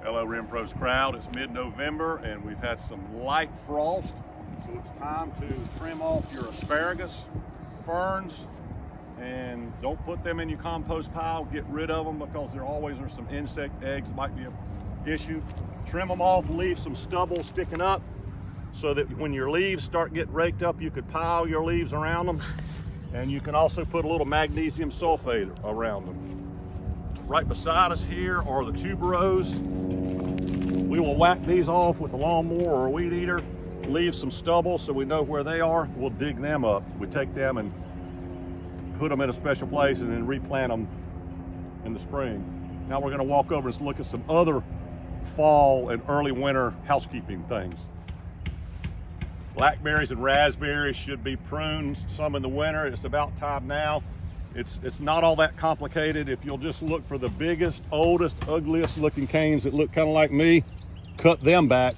Hello Rim Pros crowd, it's mid-November and we've had some light frost, so it's time to trim off your asparagus ferns, and don't put them in your compost pile. Get rid of them because there always are some insect eggs that might be an issue. Trim them off, leave some stubble sticking up so that when your leaves start getting raked up, you could pile your leaves around them, and you can also put a little magnesium sulfate around them. Right beside us here are the tuberose. We will whack these off with a lawnmower or a weed eater, leave some stubble so we know where they are. We'll dig them up. We take them and put them in a special place and then replant them in the spring. Now we're gonna walk over and look at some other fall and early winter housekeeping things. Blackberries and raspberries should be pruned some in the winter. It's about time now. It's not all that complicated. If you'll just look for the biggest, oldest, ugliest looking canes that look kind of like me, cut them back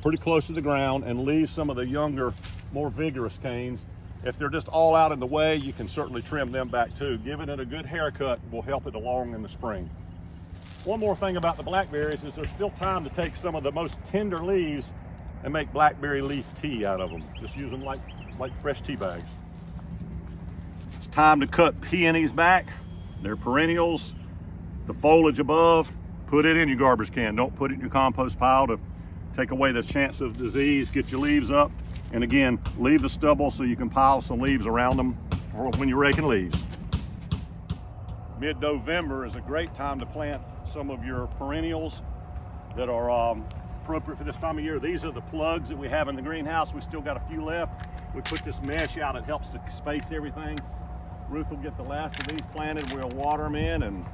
pretty close to the ground and leave some of the younger, more vigorous canes. If they're just all out in the way, you can certainly trim them back too. Giving it a good haircut will help it along in the spring. One more thing about the blackberries is there's still time to take some of the most tender leaves and make blackberry leaf tea out of them. Just use them like fresh tea bags. It's time to cut peonies back. They're perennials. The foliage above, put it in your garbage can. Don't put it in your compost pile to take away the chance of disease. Get your leaves up. And again, leave the stubble so you can pile some leaves around them for when you're raking leaves. Mid-November is a great time to plant some of your perennials that are appropriate for this time of year. These are the plugs that we have in the greenhouse. We still got a few left. We put this mesh out. It helps to space everything. Ruth will get the last of these planted. We'll water them in, and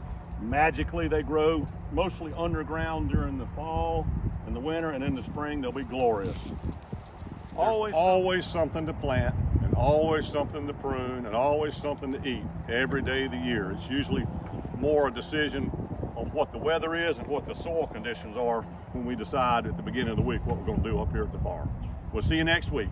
magically they grow mostly underground during the fall and the winter, and in the spring they'll be glorious. Always something to plant, and always something to prune, and always something to eat every day of the year. It's usually more a decision on what the weather is and what the soil conditions are when we decide at the beginning of the week what we're going to do up here at the farm. We'll see you next week.